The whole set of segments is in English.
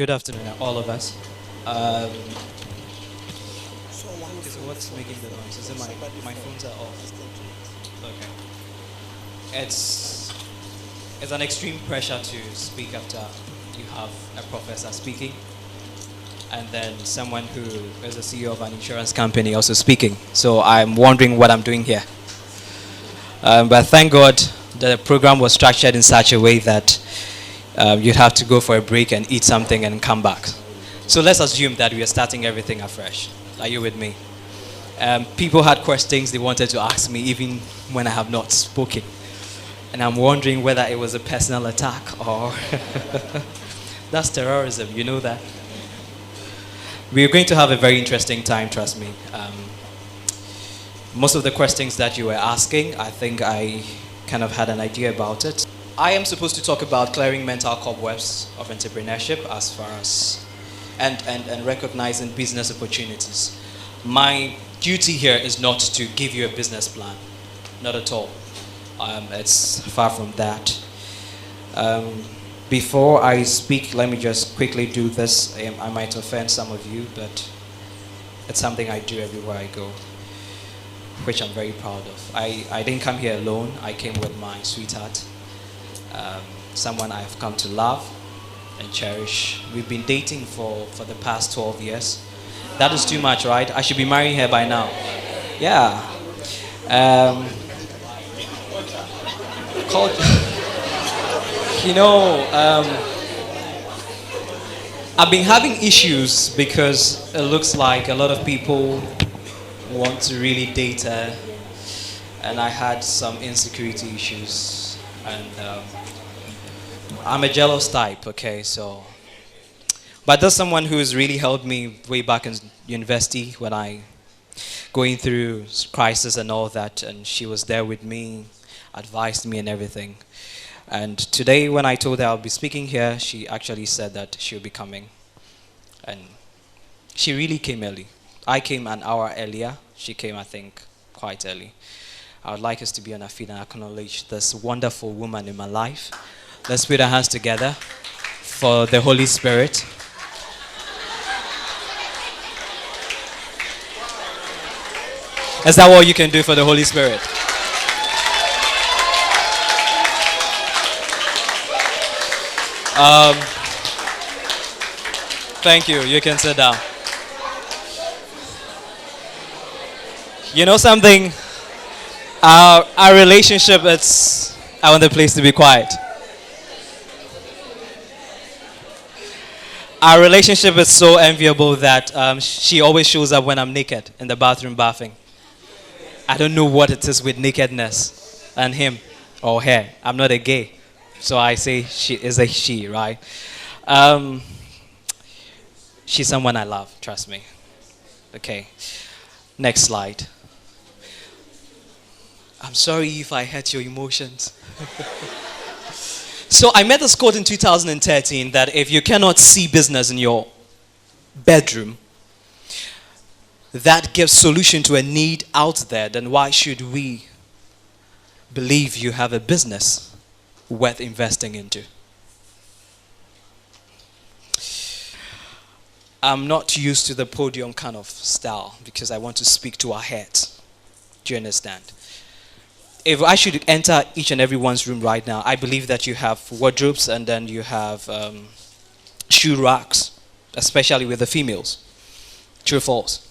Good afternoon, all of us. Um, so what's making the noise? Is it my phones are off? Okay. It's an extreme pressure to speak after you have a professor speaking, and then someone who is the CEO of an insurance company also speaking. So I'm wondering what I'm doing here. But thank God the program was structured in such a way that you'd have to go for a break and eat something and come back. So let's assume that we are starting everything afresh. Are you with me? People had questions they wanted to ask me even when I have not spoken. And I'm wondering whether it was a personal attack or that's terrorism, you know that. We're going to have a very interesting time, trust me. Most of the questions that you were asking, I think I kind of had an idea about it. I am supposed to talk about clearing mental cobwebs of entrepreneurship as far as and recognizing business opportunities. My duty here is not to give you a business plan, not at all. It's far from that. Before I speak, let me just quickly do this. I might offend some of you, but it's something I do everywhere I go, which I'm very proud of. I didn't come here alone. I came with my sweetheart, someone I've come to love and cherish. We've been dating for the past 12 years. That is too much, right? I should be marrying her by now. Yeah. Called, I've been having issues because it looks like a lot of people want to really date her, and I had some insecurity issues, and I'm a jealous type, okay, so. But there's someone who's really helped me way back in university when I going through crisis and all that, and she was there with me, advised me and everything. And today when I told her I'll be speaking here, she actually said that she'll be coming. And she really came early. I came an hour earlier. She came, I think, quite early. I would like us to be on our feet and acknowledge this wonderful woman in my life. Let's put our hands together for the Holy Spirit. Is that what you can do for the Holy Spirit? Thank you. You can sit down. You know something? Our relationship, I want the place to be quiet. Our relationship is so enviable that she always shows up when I'm naked in the bathroom bathing. I don't know what it is with nakedness and him or her. I'm not a gay, so I say she is a she, right? She's someone I love, trust me. Okay, next slide. I'm sorry if I hurt your emotions. So I met this quote in 2013 that if you cannot see business in your bedroom that gives solution to a need out there, then why should we believe you have a business worth investing into? I'm not used to the podium kind of style because I want to speak to our heads. Do you understand? If I should enter each and everyone's room right now, I believe that you have wardrobes and then you have shoe racks, especially with the females. True or false?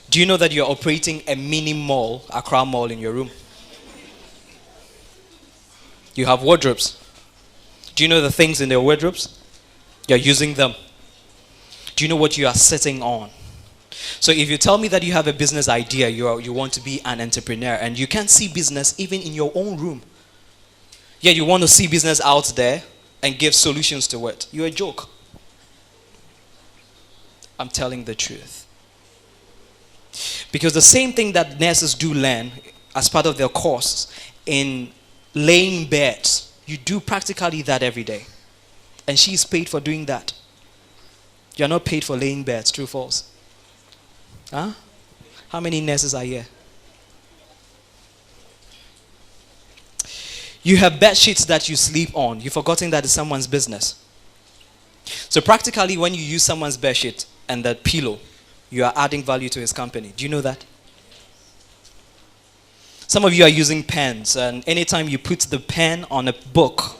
Do you know that you're operating a mini mall, Accra Mall, in your room? You have wardrobes. Do you know the things in the wardrobes? You're using them. Do you know what you are sitting on? So if you tell me that you have a business idea, you want to be an entrepreneur, and you can't see business even in your own room, yet you want to see business out there and give solutions to it, you're a joke. I'm telling the truth. Because the same thing that nurses do learn as part of their course in laying beds, you do practically that every day. And she's paid for doing that. You're not paid for laying beds, true or false? Huh? How many nurses are here? You have bed sheets that you sleep on. You've forgotten that it's someone's business. So practically, when you use someone's bedsheet and that pillow, you are adding value to his company. Do you know that? Some of you are using pens, and anytime you put the pen on a book,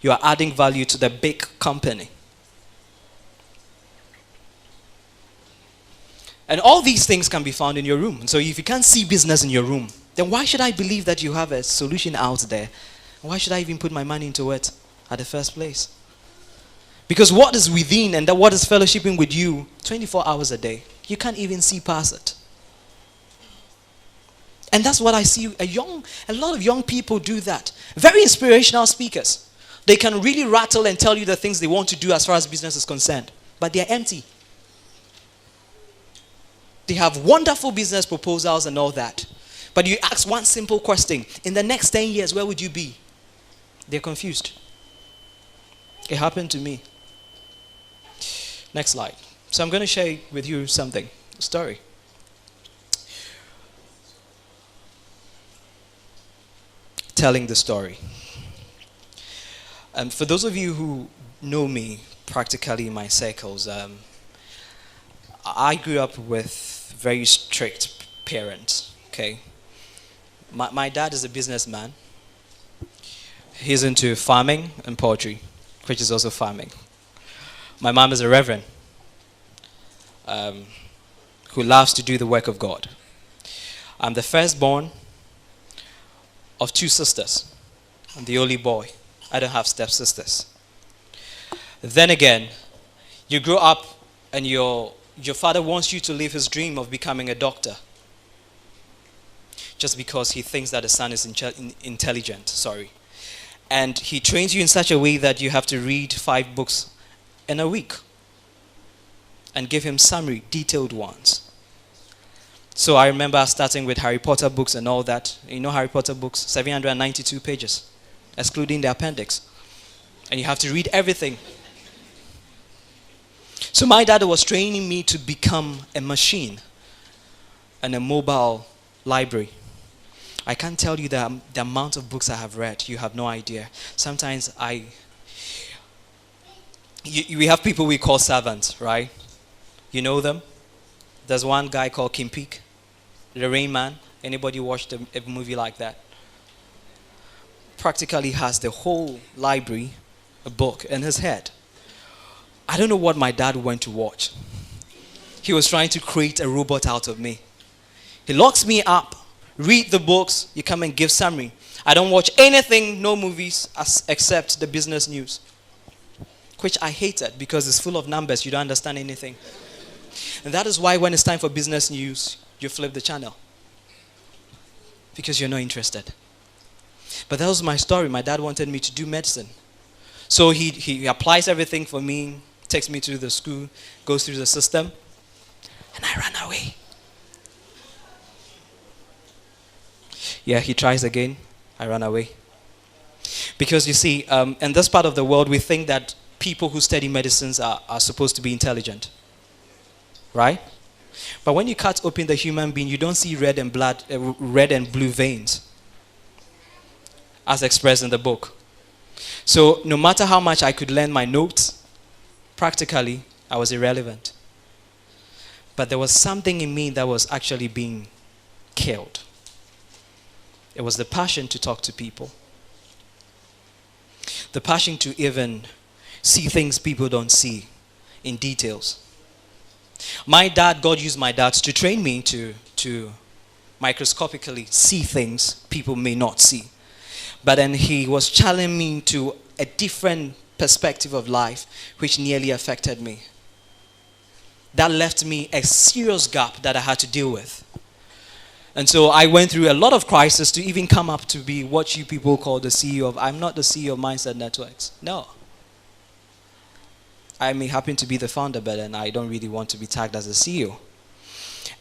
you are adding value to the big company. And all these things can be found in your room. And so if you can't see business in your room, then why should I believe that you have a solution out there? Why should I even put my money into it at the first place? Because what is within and that what is fellowshipping with you 24 hours a day, you can't even see past it. And that's what I see a lot of young people do that. Very inspirational speakers. They can really rattle and tell you the things they want to do as far as business is concerned. But they're empty. They have wonderful business proposals and all that. But you ask one simple question. In the next 10 years, where would you be? They're confused. It happened to me. Next slide. So I'm going to share with you something. A story. Telling the story. And for those of you who know me practically in my circles, I grew up with very strict parents, okay? My dad is a businessman. He's into farming and poultry, which is also farming. My mom is a reverend who loves to do the work of God. I'm the firstborn of 2 sisters. I'm the only boy. I don't have stepsisters. Then again, you grow up and your father wants you to live his dream of becoming a doctor. Just because he thinks that the son is intelligent, And he trains you in such a way that you have to read 5 books in a week. And give him summary, detailed ones. So I remember starting with Harry Potter books and all that. You know Harry Potter books, 792 pages, excluding the appendix. And you have to read everything. So my dad was training me to become a machine and a mobile library. I can't tell you the amount of books I have read. You have no idea. Sometimes we have people we call servants, right? You know them? There's one guy called Kim Peek, the Rain Man. Anybody watched a movie like that? Practically has the whole library, a book in his head. I don't know what my dad went to watch. He was trying to create a robot out of me. He locks me up, read the books, you come and give summary. I don't watch anything, no movies, except the business news. Which I hated because it's full of numbers, you don't understand anything. And that is why when it's time for business news, you flip the channel. Because you're not interested. But that was my story. My dad wanted me to do medicine. So he applies everything for me, takes me to the school, goes through the system, and I run away. Yeah, he tries again, I run away. Because you see, in this part of the world, we think that people who study medicines are supposed to be intelligent. Right? But when you cut open the human being, you don't see red and blue veins, as expressed in the book. So no matter how much I could learn my notes, practically, I was irrelevant. But there was something in me that was actually being killed. It was the passion to talk to people. The passion to even see things people don't see in details. God used my dad to train me to microscopically see things people may not see. But then he was challenging me to a different perspective of life, which nearly affected me. That left me a serious gap that I had to deal with. And so I went through a lot of crises to even come up to be what you people call the CEO of. I'm not the CEO of Mindset Networks. No. I may happen to be the founder, but then I don't really want to be tagged as a CEO.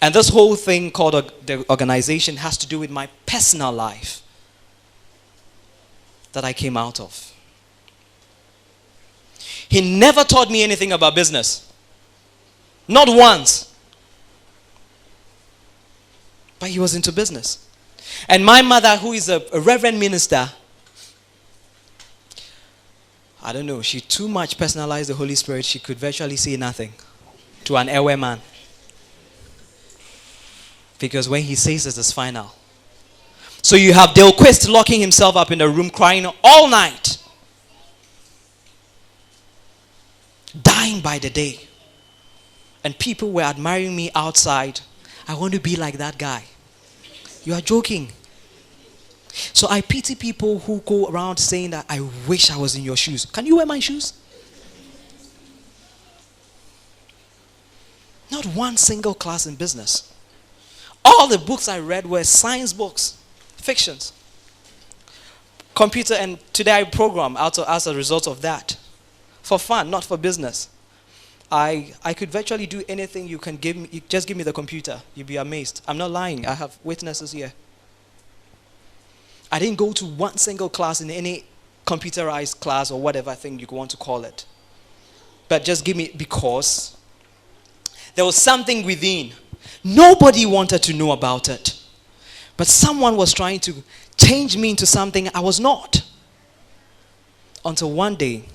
And this whole thing called the organization has to do with my personal life that I came out of. He never taught me anything about business. Not once. But he was into business. And my mother, who is a reverend minister, I don't know, she too much personalized the Holy Spirit. She could virtually say nothing to an airway man. Because when he says it is final. So you have Dale Quist locking himself up in the room crying all night. Dying by the day. And people were admiring me outside. I want to be like that guy. You are joking. So I pity people who go around saying that I wish I was in your shoes. Can you wear my shoes? Not one single class in business. All the books I read were science books, fictions. Computer, and today I program out as a result of that. For fun, not for business. I could virtually do anything you can give me. You just give me the computer. You'd be amazed. I'm not lying. I have witnesses here. I didn't go to one single class in any computerized class or whatever thing you want to call it. But just give me, because there was something within. Nobody wanted to know about it. But someone was trying to change me into something I was not. Until one day,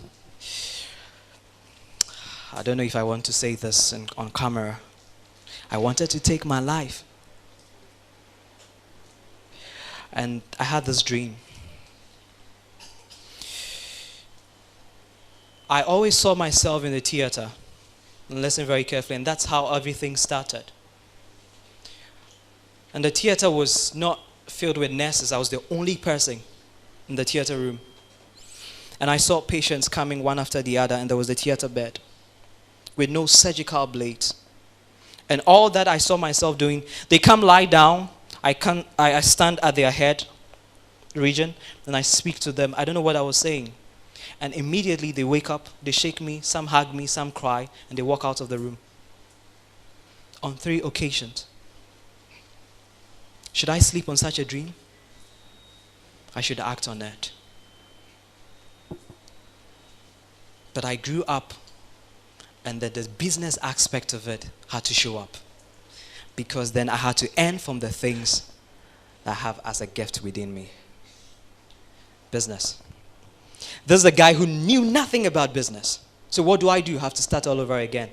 I don't know if I want to say this on camera, I wanted to take my life. And I had this dream. I always saw myself in the theater. And listen very carefully, and that's how everything started. And the theater was not filled with nurses. I was the only person in the theater room. And I saw patients coming one after the other, and there was the theater bed with no surgical blades. And all that I saw myself doing, they come lie down, I stand at their head region, and I speak to them. I don't know what I was saying. And immediately they wake up, they shake me, some hug me, some cry, and they walk out of the room. On 3 occasions. Should I sleep on such a dream? I should act on it. But I grew up, and that the business aspect of it had to show up. Because then I had to earn from the things that I have as a gift within me. Business. This is a guy who knew nothing about business. So what do? I have to start all over again.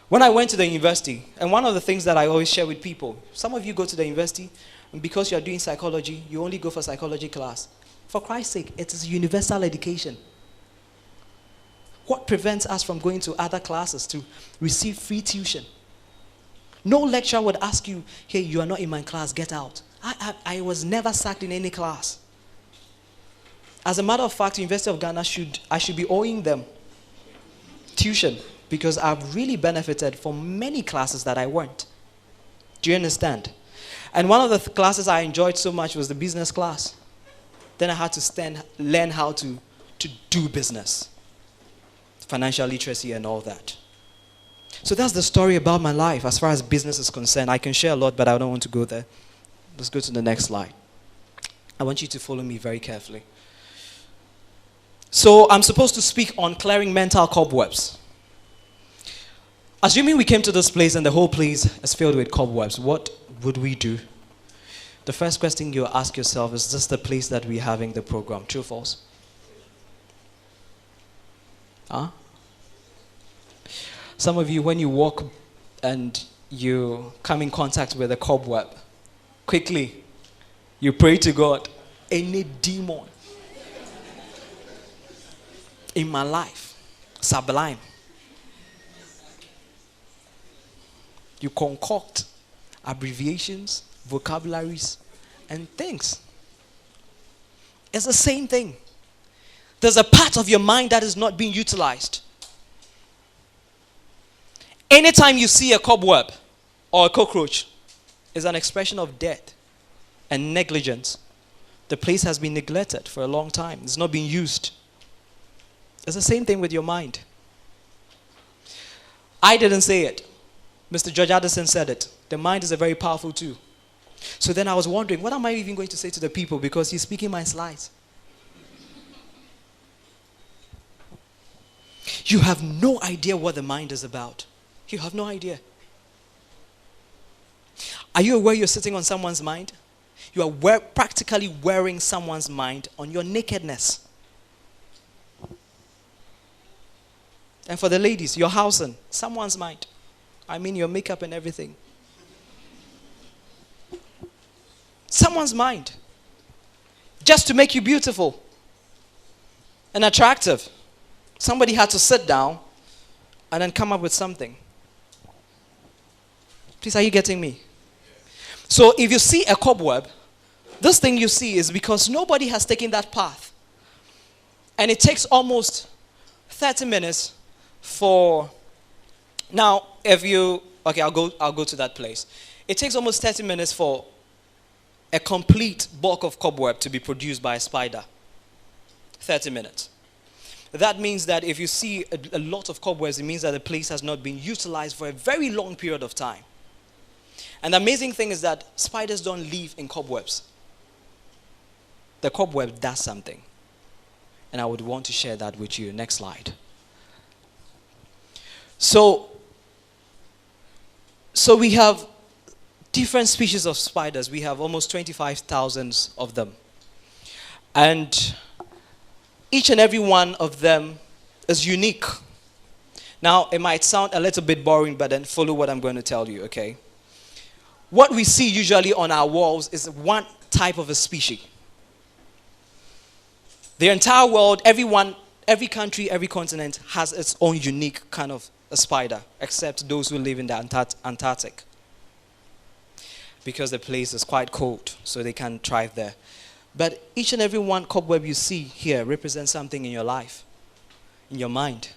When I went to the university, and one of the things that I always share with people, some of you go to the university, and because you are doing psychology, you only go for psychology class. For Christ's sake, it is universal education. What prevents us from going to other classes to receive free tuition? No lecturer would ask you, hey, you are not in my class, get out. I was never sacked in any class. As a matter of fact, University of Ghana I should be owing them tuition because I've really benefited from many classes that I weren't. Do you understand? And one of the classes I enjoyed so much was the business class. Then I had to learn how to do business. Financial literacy and all that. So that's the story about my life as far as business is concerned. I can share a lot, but I don't want to go there. Let's go to the next slide. I want you to follow me very carefully. So I'm supposed to speak on clearing mental cobwebs. Assuming we came to this place and the whole place is filled with cobwebs, what would we do? The first question you ask yourself is this the place that we're having the program? True or false? Huh? Some of you, when you walk and you come in contact with a cobweb, quickly you pray to God, any demon in my life, sublime. You concoct abbreviations, vocabularies, and things. It's the same thing. There's a part of your mind that is not being utilized. Anytime you see a cobweb or a cockroach, it's an expression of death and negligence. The place has been neglected for a long time. It's not being used. It's the same thing with your mind. I didn't say it. Mr. George Addison said it. The mind is a very powerful tool. So then I was wondering, what am I even going to say to the people? Because he's speaking my slides. You have no idea what the mind is about. You have no idea. Are you aware you're sitting on someone's mind? You are practically wearing someone's mind on your nakedness. And for the ladies, your housing, someone's mind. I mean your makeup and everything. Someone's mind. Just to make you beautiful and attractive. Somebody had to sit down and then come up with something. Please, are you getting me? So if you see a cobweb, this thing you see is because nobody has taken that path. And it takes almost 30 minutes for, now if you, okay, I'll go to that place. It takes almost 30 minutes for a complete bulk of cobweb to be produced by a spider. 30 minutes. That means that if you see a lot of cobwebs, it means that the place has not been utilized for a very long period of time. And the amazing thing is that spiders don't live in cobwebs. The cobweb does something. And I would want to share that with you. Next slide. So we have different species of spiders. We have almost 25,000 of them. And each and every one of them is unique. Now, it might sound a little bit boring, but then follow what I'm going to tell you, okay? What we see usually on our walls is one type of a species. The entire world, every country, every continent has its own unique kind of a spider, except those who live in the Antarctic. Because the place is quite cold, so they can thrive there. But each and every one cobweb you see here represents something in your life, in your mind.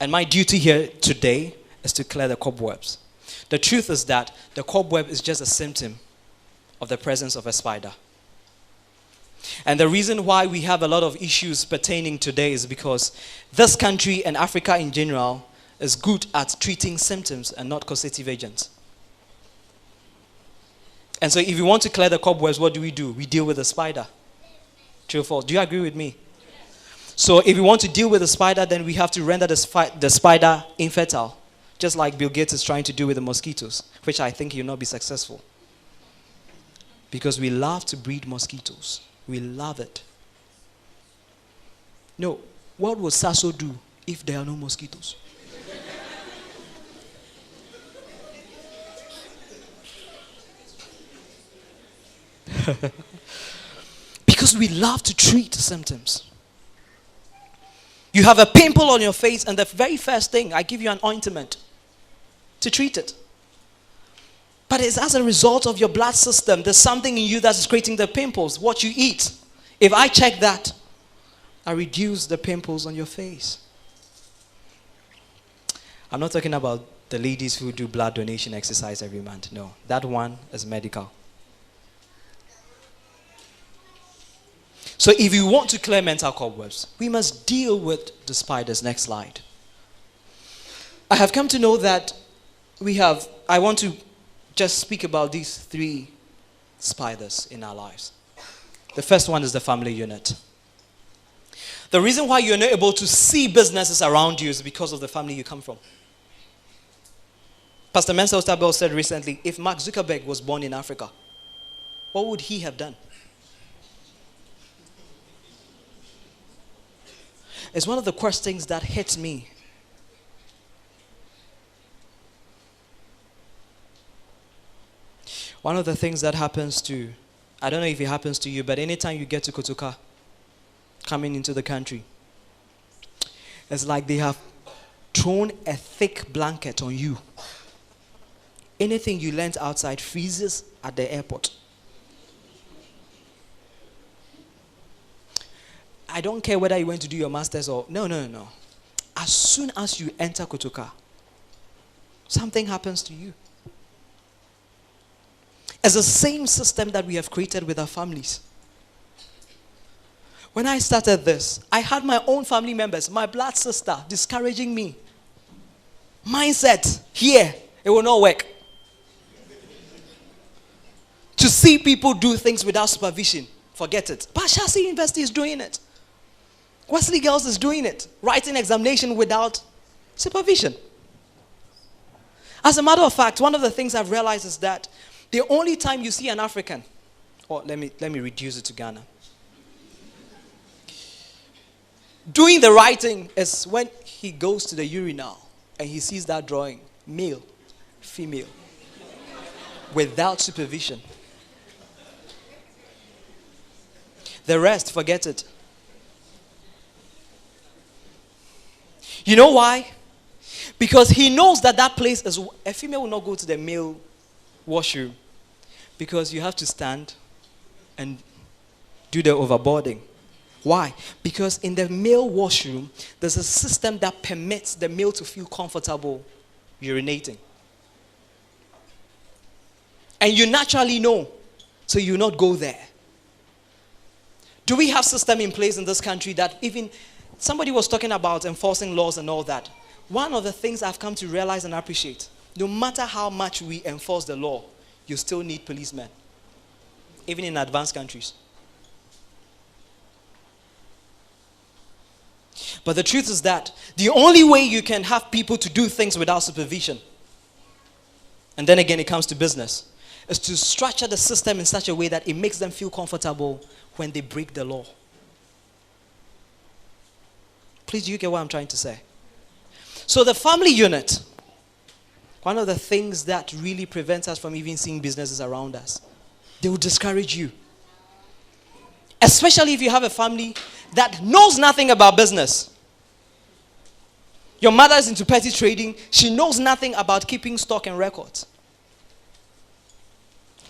And my duty here today is to clear the cobwebs. The truth is that the cobweb is just a symptom of the presence of a spider. And the reason why we have a lot of issues pertaining today is because this country and Africa in general is good at treating symptoms and not causative agents. And so if you want to clear the cobwebs, what do? We deal with the spider. True or false? Do you agree with me? So if you want to deal with the spider, then we have to render the spider infertile. Just like Bill Gates is trying to do with the mosquitoes, which I think he'll not be successful. Because we love to breed mosquitoes. We love it. No, what would Sasso do if there are no mosquitoes? Because we love to treat symptoms. You have a pimple on your face, and the very first thing, I give you an ointment to treat it. But it's as a result of your blood system. There's something in you that is creating the pimples, what you eat. If I check that, I reduce the pimples on your face. I'm not talking about the ladies who do blood donation exercise every month. No, that one is medical. So if you want to clear mental cobwebs, we must deal with the spiders. Next slide. I have come to know that I want to just speak about these 3 spiders in our lives. The first one is the family unit. The reason why you're not able to see businesses around you is because of the family you come from. Pastor Mensa Osterberg said recently, if Mark Zuckerberg was born in Africa, what would he have done? It's one of the worst things that hits me. One of the things that happens to, I don't know if it happens to you, but anytime you get to Kotoka, coming into the country, it's like they have thrown a thick blanket on you. Anything you learned outside freezes at the airport. I don't care whether you went to do your master's or... No. As soon as you enter Kotoka, something happens to you. It's the same system that we have created with our families. When I started this, I had my own family members, my blood sister, discouraging me. Mindset, here, it will not work. To see people do things without supervision, forget it. But Shasi University is doing it. Wesley Girls is doing it. Writing examination without supervision. As a matter of fact, one of the things I've realized is that the only time you see an African, or let me reduce it to Ghana. Doing the right thing is when he goes to the urinal and he sees that drawing, male, female, without supervision. The rest, forget it. You know why? Because he knows that that place is, a female will not go to the male washroom because you have to stand and do the overboarding. Why? Because in the male washroom, there's a system that permits the male to feel comfortable urinating. And you naturally know, so you not go there. Do we have system in place in this country that even, somebody was talking about enforcing laws and all that. One of the things I've come to realize and appreciate, no matter how much we enforce the law, you still need policemen, even in advanced countries. But the truth is that the only way you can have people to do things without supervision, and then again it comes to business, is to structure the system in such a way that it makes them feel comfortable when they break the law. Please, do you get what I'm trying to say? So the family unit, one of the things that really prevents us from even seeing businesses around us, they will discourage you. Especially if you have a family that knows nothing about business. Your mother is into petty trading. She knows nothing about keeping stock and records.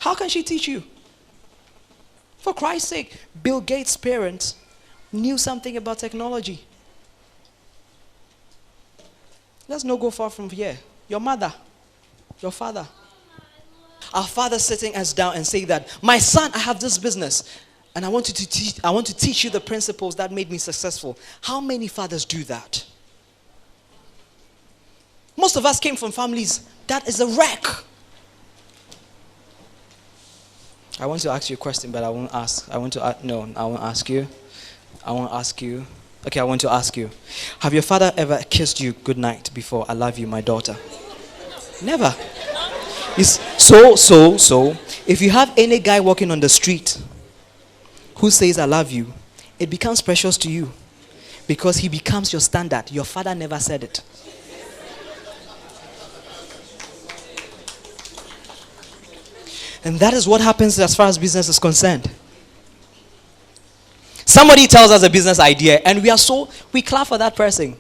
How can she teach you? For Christ's sake, Bill Gates' parents knew something about technology. Let's not go far from here. Your mother, your father. Our father sitting us down and saying that, my son, I have this business. And I want to teach you the principles that made me successful. How many fathers do that? Most of us came from families that is a wreck. I want to ask you a question, but I won't ask. I won't ask you. Okay, I want to ask you. Have your father ever kissed you goodnight before? I love you, my daughter. Never. So, if you have any guy walking on the street who says I love you, it becomes precious to you because he becomes your standard. Your father never said it. And that is what happens as far as business is concerned. Somebody tells us a business idea and we clap for that person.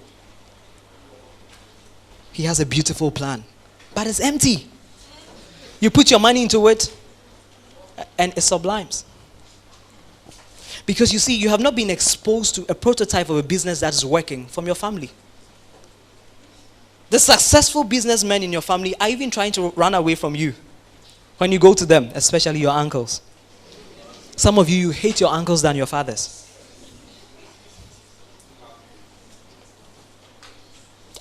He has a beautiful plan, but it's empty. You put your money into it and it sublimes. Because you see, you have not been exposed to a prototype of a business that is working from your family. The successful businessmen in your family are even trying to run away from you when you go to them, especially your uncles. Some of you hate your uncles than your fathers.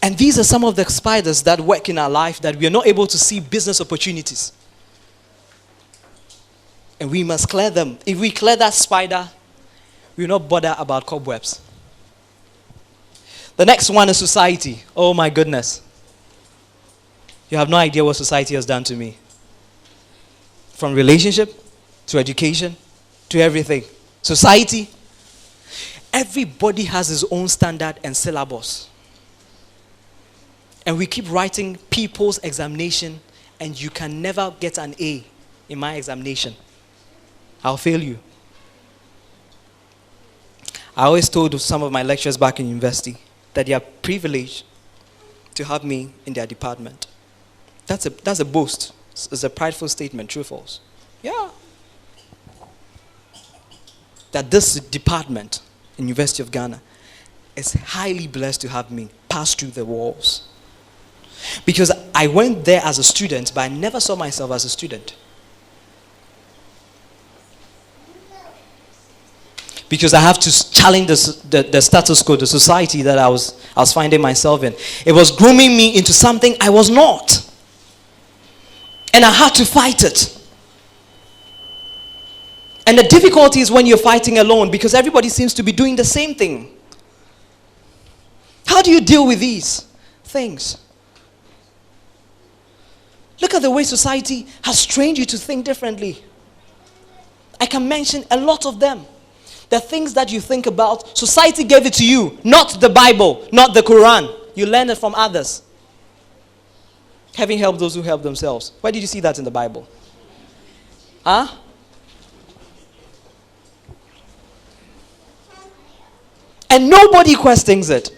And these are some of the spiders that work in our life that we are not able to see business opportunities. And we must clear them. If we clear that spider, we will not bother about cobwebs. The next one is society. Oh my goodness. You have no idea what society has done to me. From relationship to education to everything. Society. Everybody has his own standard and syllabus. And we keep writing people's examination and you can never get an A in my examination. I'll fail you. I always told some of my lecturers back in university that they are privileged to have me in their department. That's a boast. It's a prideful statement, true or false? Yeah. That this department in University of Ghana is highly blessed to have me pass through the walls. Because I went there as a student, but I never saw myself as a student. Because I have to challenge the status quo, the society that I was finding myself in. It was grooming me into something I was not. And I had to fight it. And the difficulty is when you're fighting alone because everybody seems to be doing the same thing. How do you deal with these things? Look at the way society has trained you to think differently. I can mention a lot of them. The things that you think about, society gave it to you, not the Bible, not the Quran. You learn it from others. Having helped those who help themselves. Where did you see that in the Bible? Huh? And nobody questions it.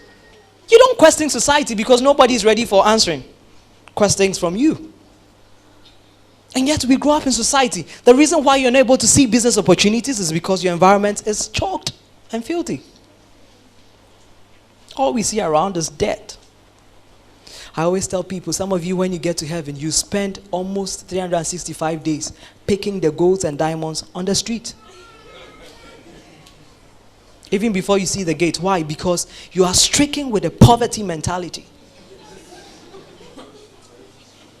You don't question society because nobody is ready for answering questions from you. And yet we grow up in society. The reason why you're not able to see business opportunities is because your environment is choked and filthy. All we see around is debt. I always tell people, some of you, when you get to heaven, you spend almost 365 days picking the golds and diamonds on the street. Even before you see the gate. Why? Because you are stricken with a poverty mentality.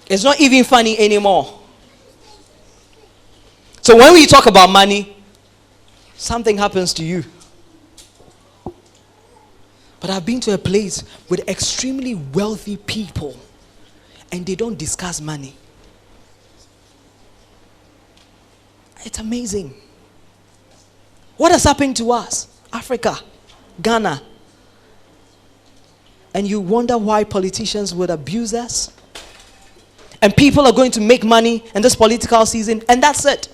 It's not even funny anymore. So when we talk about money, something happens to you. But I've been to a place with extremely wealthy people and they don't discuss money. It's amazing. What has happened to us? Africa, Ghana. And you wonder why politicians would abuse us? And people are going to make money in this political season and that's it.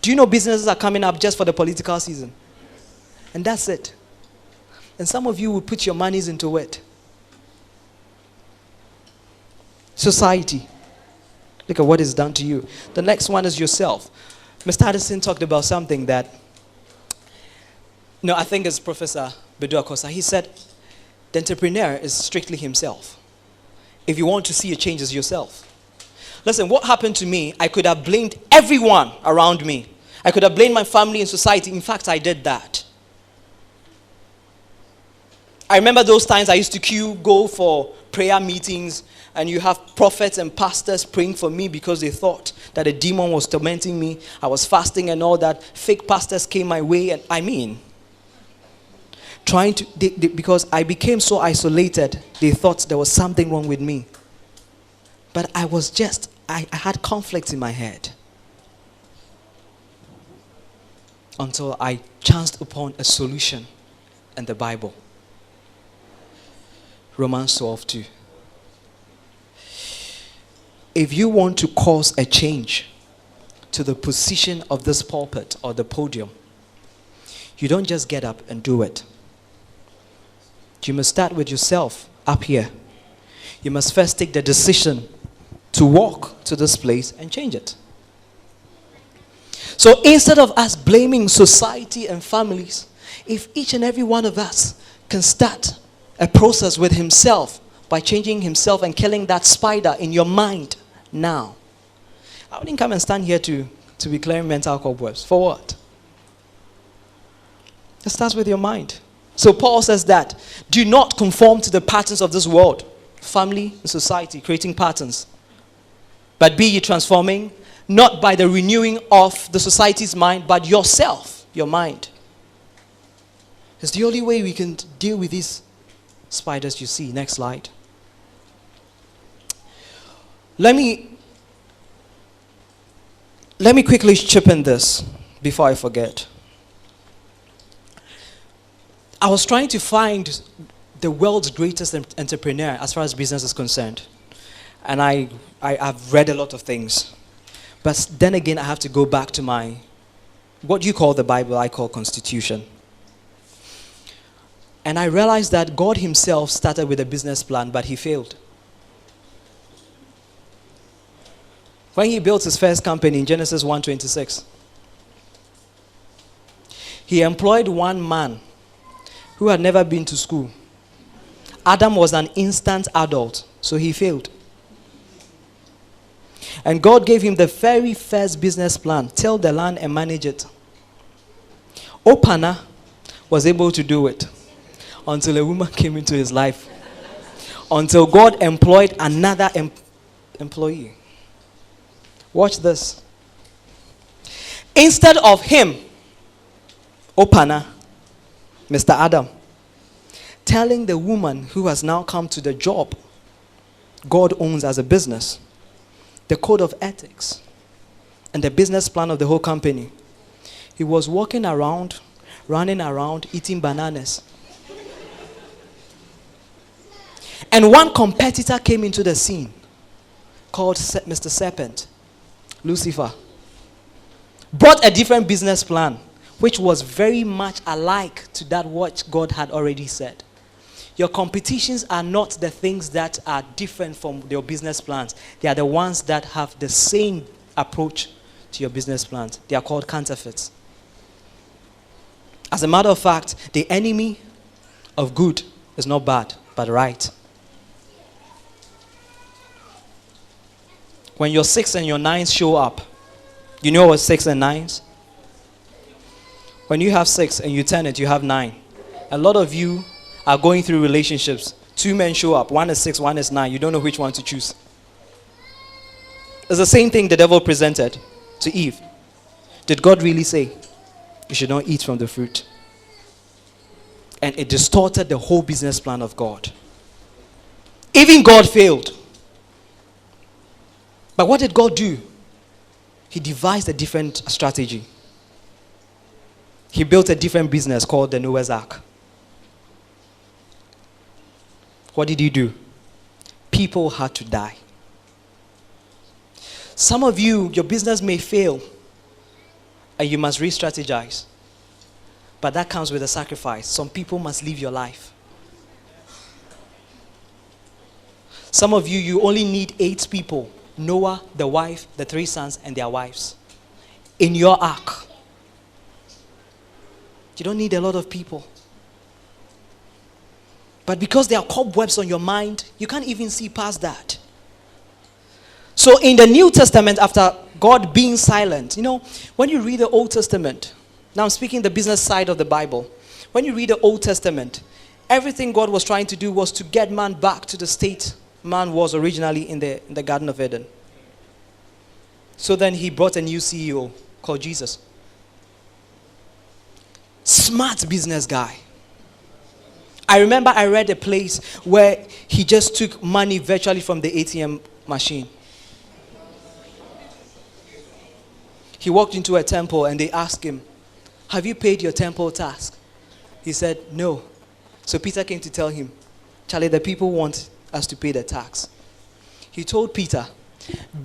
Do you know businesses are coming up just for the political season? And that's it. And some of you will put your monies into it. Society. Look at what is done to you. The next one is yourself. Mr. Addison talked about something that, no, I think it's Professor Bedu Akosa. He said, the entrepreneur is strictly himself. If you want to see a change, it's yourself. Listen, what happened to me, I could have blamed everyone around me. I could have blamed my family and society. In fact, I did that. I remember those times I used to go for prayer meetings, and you have prophets and pastors praying for me because they thought that a demon was tormenting me. I was fasting and all that. Fake pastors came my way, and because I became so isolated, they thought there was something wrong with me. But I had conflicts in my head. Until I chanced upon a solution in the Bible. Romans 12:2. If you want to cause a change to the position of this pulpit or the podium, you don't just get up and do it. You must start with yourself up here. You must first take the decision to walk to this place and change it. So instead of us blaming society and families, if each and every one of us can start a process with himself by changing himself and killing that spider in your mind now. I wouldn't come and stand here to be clearing mental cobwebs. For what? It starts with your mind. So Paul says that, do not conform to the patterns of this world. Family and society, creating patterns. But be ye transforming, not by the renewing of the society's mind, but yourself, your mind. It's the only way we can deal with these spiders you see. Next slide. Let me quickly chip in this before I forget. I was trying to find the world's greatest entrepreneur as far as business is concerned. And I've read a lot of things. But then again, I have to go back to what you call the Bible, I call Constitution. And I realized that God himself started with a business plan, but he failed. When he built his first company in Genesis 1:26, he employed one man who had never been to school. Adam was an instant adult, so he failed. And God gave him the very first business plan: till the land and manage it. Opana was able to do it until a woman came into his life. Until God employed another employee. Watch this. Instead of him, Opana, Mr. Adam, telling the woman who has now come to the job God owns as a business, the code of ethics and the business plan of the whole company, he was walking around running around eating bananas. And one competitor came into the scene called Mr. Serpent, Lucifer. Brought a different business plan, which was very much alike to that what God had already said. Your competitions are not the things that are different from your business plans. They are the ones that have the same approach to your business plans. They are called counterfeits. As a matter of fact, the enemy of good is not bad, but right. When your 6 and your 9s show up, you know what 6 and 9s? When you have 6 and you turn it, you have 9. A lot of you are going through relationships. 2 men show up. 1 is 6, 1 is 9. You don't know which one to choose. It's the same thing the devil presented to Eve. Did God really say, you should not eat from the fruit? And it distorted the whole business plan of God. Even God failed. But what did God do? He devised a different strategy. He built a different business called the Noah's Ark. What did he do? People had to die. Some of you, your business may fail and you must re-strategize. But that comes with a sacrifice. Some people must live your life. Some of you, you only need 8 people. Noah, the wife, the 3 sons, and their wives. In your ark. You don't need a lot of people. But because there are cobwebs on your mind, you can't even see past that. So in the New Testament, after God being silent, when you read the Old Testament, now I'm speaking the business side of the Bible. When you read the Old Testament, everything God was trying to do was to get man back to the state man was originally in the Garden of Eden. So then he brought a new CEO called Jesus. Smart business guy. I remember I read a place where he just took money virtually from the ATM machine. He walked into a temple and they asked him, have you paid your temple tax? He said, no. So Peter came to tell him, Charlie, the people want us to pay the tax. He told Peter,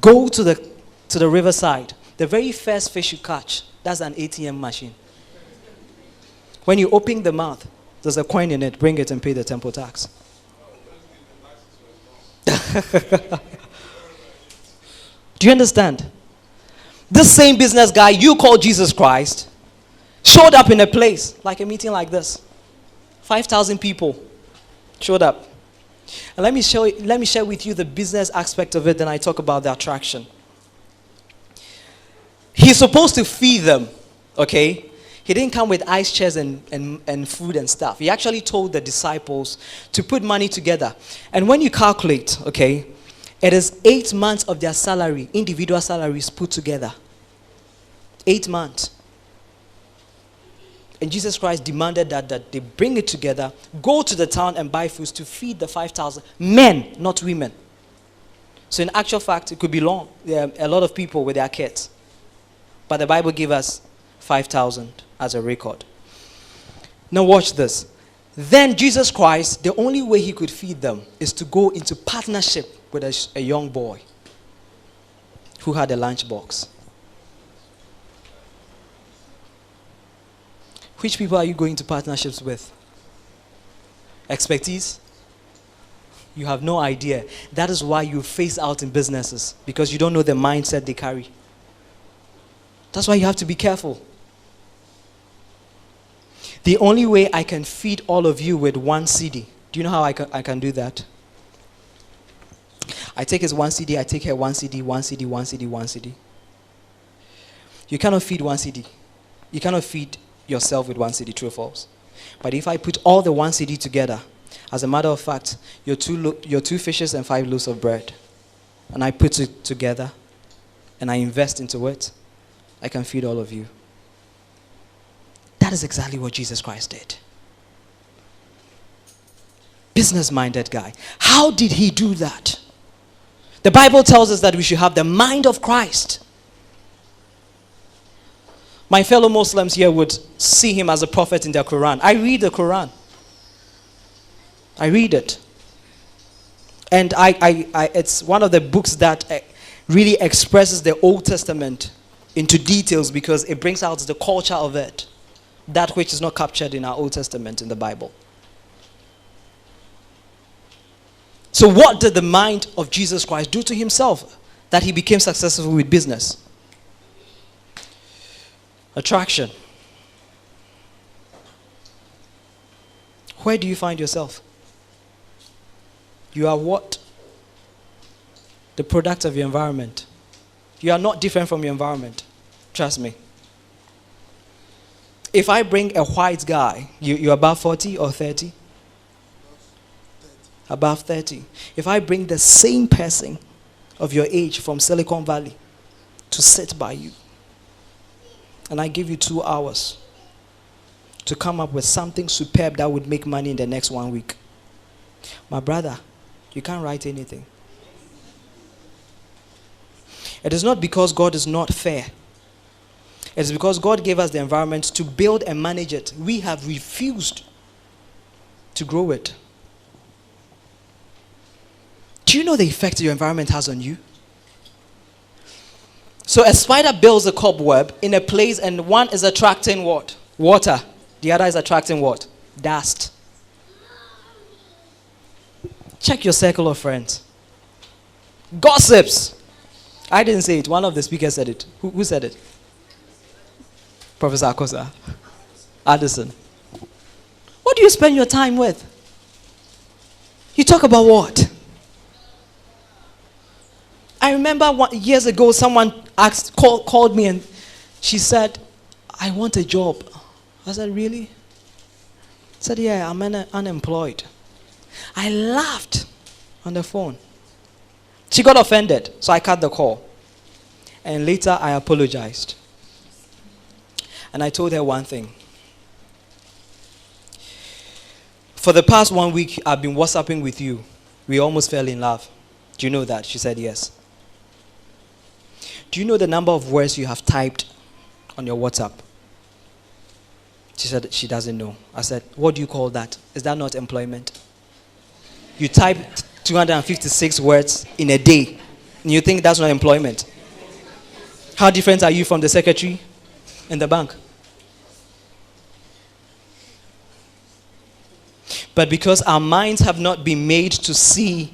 go to the riverside. The very first fish you catch, that's an ATM machine. When you open the mouth, there's a coin in it. Bring it and pay the temple tax. Do you understand? This same business guy you call Jesus Christ showed up in a place like a meeting like this. 5,000 people showed up. And let me share with you the business aspect of it, then I talk about the attraction. He's supposed to feed them, okay? He didn't come with ice chairs and food and stuff. He actually told the disciples to put money together. And when you calculate, okay, it is 8 months of their salary, individual salaries put together. 8 months. And Jesus Christ demanded that they bring it together, go to the town and buy foods to feed the 5,000 men, not women. So in actual fact, it could be long. There are a lot of people with their kids. But the Bible gave us 5,000 as a record. Now watch this. Then Jesus Christ, the only way he could feed them is to go into partnership with a young boy who had a lunchbox. Which people are you going to partnerships with? Expertise? You have no idea. That is why you face out in businesses, because you don't know the mindset they carry. That's why you have to be careful. The only way I can feed all of you with 1 CD. Do you know how I can do that? I take his 1 CD, I take her 1 CD, 1 CD, 1 CD, 1 CD. You cannot feed 1 CD. You cannot feed yourself with 1 CD, true or false. But if I put all the 1 CD together, as a matter of fact, your 2 fishes and 5 loaves of bread, and I put it together, and I invest into it, I can feed all of you. That is exactly what Jesus Christ did. Business-minded guy. How did he do that? The Bible tells us that we should have the mind of Christ. My fellow Muslims here would see him as a prophet in their Quran. I read the Quran. I read it. And it's one of the books that really expresses the Old Testament into details because it brings out the culture of it. That which is not captured in our Old Testament in the Bible. So what did the mind of Jesus Christ do to himself that he became successful with business? Attraction. Where do you find yourself? You are what? The product of your environment. You are not different from your environment. Trust me. If I bring a white guy, you're above 40 or 30? Above 30. If I bring the same person of your age from Silicon Valley to sit by you, and I give you 2 hours to come up with something superb that would make money in the next 1 week, my brother, you can't write anything. It is not because God is not fair. It is because God gave us the environment to build and manage it. We have refused to grow it. Do you know the effect your environment has on you? So a spider builds a cobweb in a place, and one is attracting what? Water. The other is attracting what? Dust. Check your circle of friends. Gossips. I didn't say it. One of the speakers said it. Who said it? Professor Akosa. Addison. What do you spend your time with? You talk about what? I remember years ago someone called me and she said, I want a job. I said, really? I said, yeah, I'm unemployed. I laughed on the phone. She got offended, so I cut the call. And later I apologized. And I told her one thing. For the past 1 week, I've been WhatsApping with you. We almost fell in love. Do you know that? She said yes. Do you know the number of words you have typed on your WhatsApp? She said she doesn't know. I said, what do you call that? Is that not employment? You type 256 words in a day, and you think that's not employment? How different are you from the secretary in the bank? But because our minds have not been made to see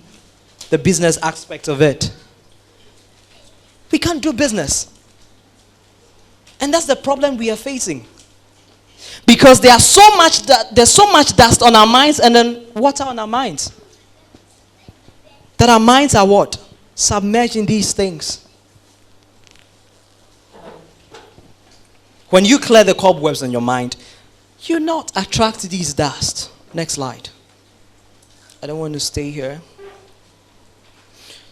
the business aspect of it, we can't do business. And that's the problem we are facing. Because there's so much dust on our minds and then water on our minds. That our minds are what? Submerged in these things. When you clear the cobwebs in your mind, you not attract these dust. Next slide. I don't want to stay here.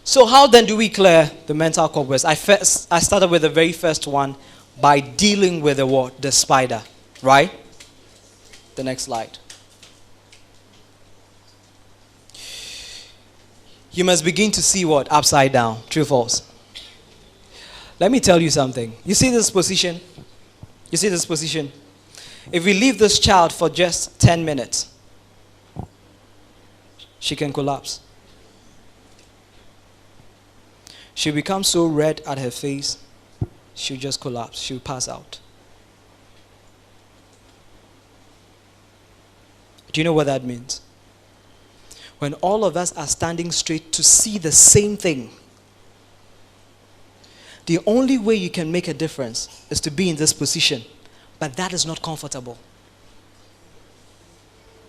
So how then do we clear the mental cobwebs? I started with the very first one by dealing with the what? The spider. Right? The next slide. You must begin to see what? Upside down. True or false? Let me tell you something. You see this position? You see this position? If we leave this child for just 10 minutes, she can collapse. She'll become so red at her face, she'll just collapse. She'll pass out. Do you know what that means? When all of us are standing straight to see the same thing, the only way you can make a difference is to be in this position. But that is not comfortable.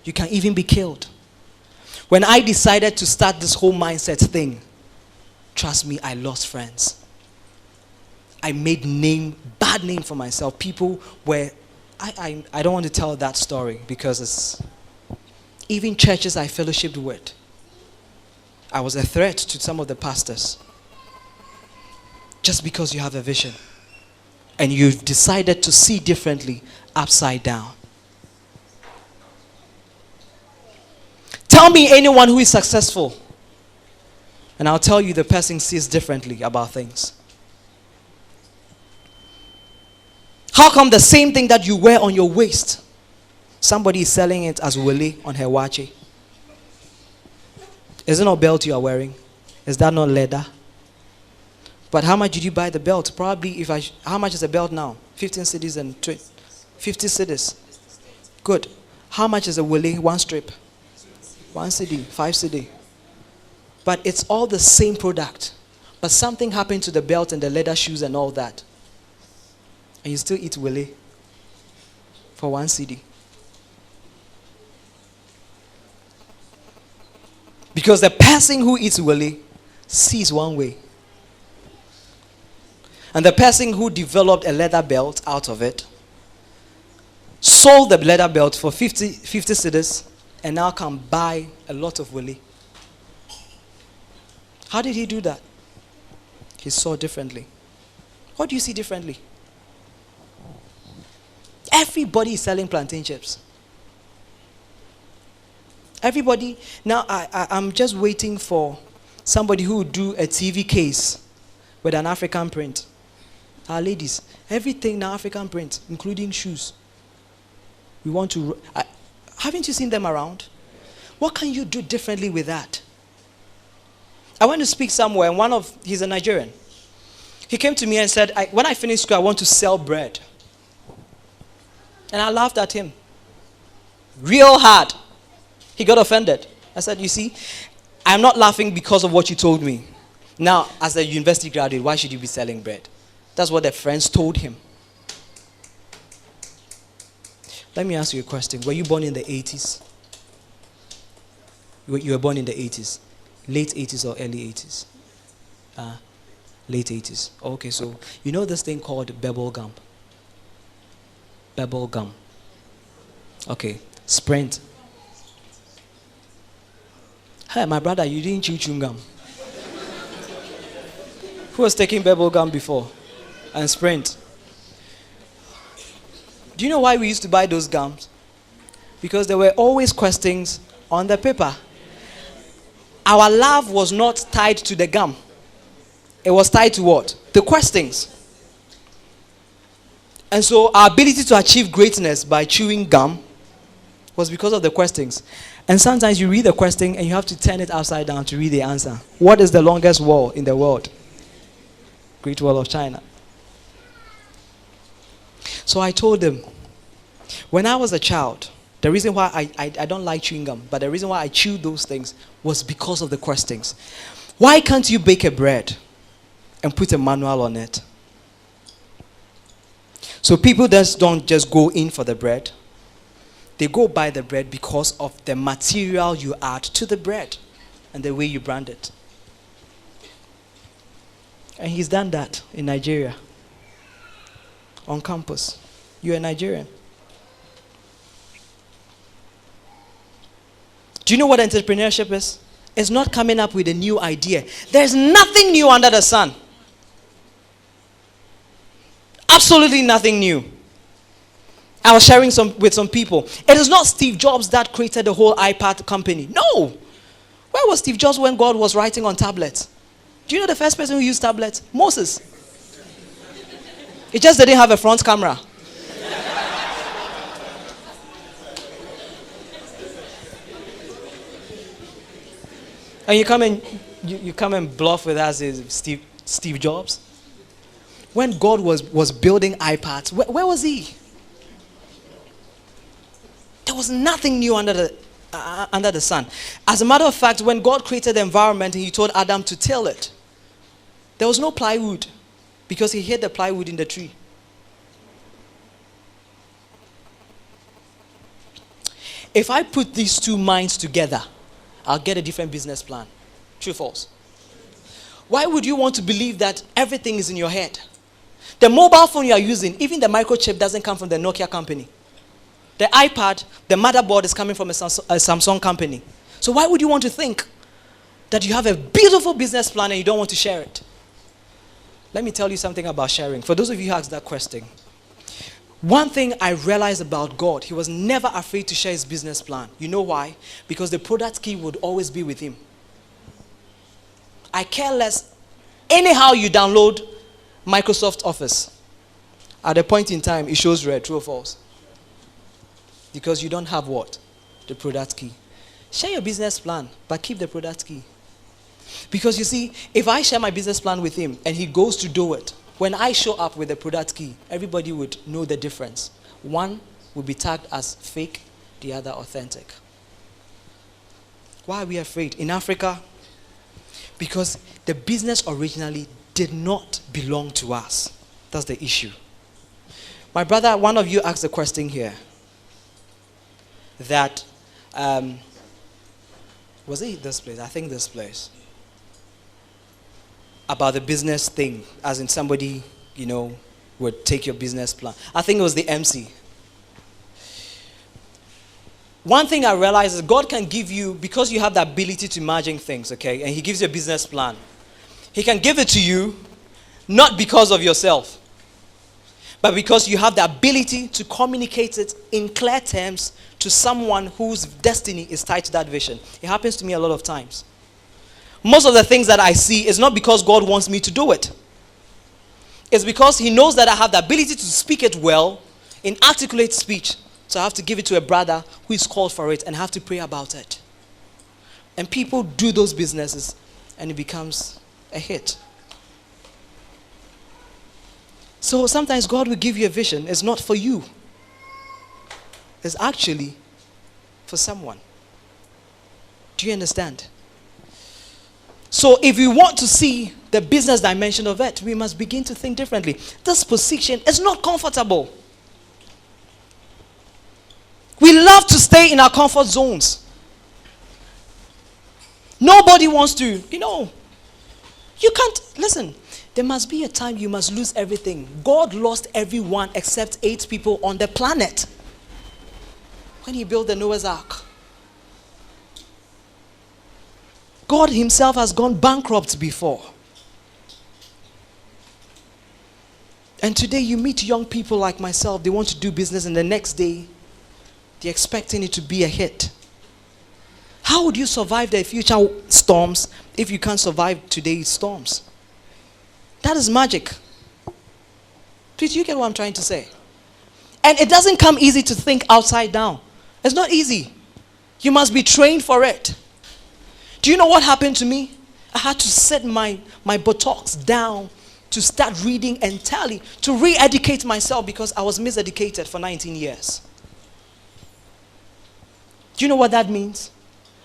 You can even be killed. When I decided to start this whole mindset thing, trust me, I lost friends. I made bad name for myself. People were, I don't want to tell that story because it's, even churches I fellowshiped with, I was a threat to some of the pastors. Just because you have a vision and you've decided to see differently upside down. Tell me anyone who is successful, and I'll tell you the person sees differently about things. How come the same thing that you wear on your waist, somebody is selling it as wele on her wache? Is it not belt you are wearing? Is that not leather? But how much did you buy the belt? Probably, how much is a belt now? 15 cedis and 50 cedis. Good. How much is a wele, one strip? 1 cedi, 5 cedi. But it's all the same product. But something happened to the belt and the leather shoes and all that. And you still eat wele for 1 cedi. Because the person who eats wele sees one way. And the person who developed a leather belt out of it sold the leather belt for 50 cedis and now can buy a lot of wele. How did he do that? He saw differently. What do you see differently? Everybody is selling plantain chips. Everybody. Now I'm just waiting for somebody who would do a TV case with an African print. Our ladies, everything now African print, including shoes. We want to. Haven't you seen them around? What can you do differently with that? I went to speak somewhere, and he's a Nigerian. He came to me and said, when I finish school, I want to sell bread. And I laughed at him. Real hard. He got offended. I said, you see, I'm not laughing because of what you told me. Now, as a university graduate, why should you be selling bread? That's what their friends told him. Let me ask you a question. Were you born in the 80s? You were born in the 80s. Late 80s or early 80s? Late 80s. Okay, so you know this thing called bubble gum? Bubble gum. Okay, Sprint. Hey, my brother, you didn't chew chewing gum. Who was taking bubble gum before? And Sprint. Do you know why we used to buy those gums? Because there were always questions on the paper. Our love was not tied to the gum. It was tied to what? The questions. And so our ability to achieve greatness by chewing gum was because of the questions. And sometimes you read the question and you have to turn it upside down to read the answer. What is the longest wall in the world? Great Wall of China. So I told them, when I was a child, the reason why I don't like chewing gum, but the reason why I chewed those things was because of the questions. Why can't you bake a bread and put a manual on it? So people don't just go in for the bread. They go buy the bread because of the material you add to the bread and the way you brand it. And he's done that in Nigeria. On campus. You're a Nigerian. Do you know what entrepreneurship is? It's not coming up with a new idea. There's nothing new under the sun. Absolutely nothing new. I was sharing with some people. It is not Steve Jobs that created the whole iPad company. No. Where was Steve Jobs when God was writing on tablets? Do you know the first person who used tablets? Moses. He just didn't have a front camera. And you come and bluff with us as Steve Jobs. When God was building iPads, where was he? There was nothing new under the sun. As a matter of fact, when God created the environment and he told Adam to till it, there was no plywood because he hid the plywood in the tree. If I put these two minds together, I'll get a different business plan. True or false? Why would you want to believe that everything is in your head? The mobile phone you are using, even the microchip doesn't come from the Nokia company. The iPad, the motherboard is coming from a Samsung company. So why would you want to think that you have a beautiful business plan and you don't want to share it? Let me tell you something about sharing. For those of you who asked that question, one thing I realized about God, he was never afraid to share his business plan. You know why? Because the product key would always be with him. I care less anyhow you download Microsoft Office. At a point in time, it shows red, true or false? Because you don't have what? The product key. Share your business plan, but keep the product key. Because you see, if I share my business plan with him and he goes to do it, when I show up with the product key, everybody would know the difference. One would be tagged as fake, the other authentic. Why are we afraid? In Africa, because the business originally did not belong to us. That's the issue. My brother, one of you asked a question here. That, was it this place? I think this place. About the business thing, as in somebody, would take your business plan. I think it was the MC. One thing I realized is God can give you, because you have the ability to imagine things, okay, and he gives you a business plan. He can give it to you, not because of yourself, but because you have the ability to communicate it in clear terms to someone whose destiny is tied to that vision. It happens to me a lot of times. Most of the things that I see is not because God wants me to do it. It's because he knows that I have the ability to speak it well in articulate speech. So I have to give it to a brother who is called for it and have to pray about it. And people do those businesses and it becomes a hit. So sometimes God will give you a vision. It's not for you. It's actually for someone. Do you understand? So if we want to see the business dimension of it, we must begin to think differently. This position is not comfortable. We love to stay in our comfort zones. Nobody wants to, you can't, listen, there must be a time you must lose everything. God lost everyone except 8 people on the planet when he built the Noah's Ark. God himself has gone bankrupt before. And today you meet young people like myself, they want to do business and the next day, they're expecting it to be a hit. How would you survive the future storms if you can't survive today's storms? That is magic. Please, you get what I'm trying to say? And it doesn't come easy to think outside down. It's not easy. You must be trained for it. Do you know what happened to me? I had to set my buttocks down to start reading and tally, to re-educate myself because I was miseducated for 19 years. Do you know what that means?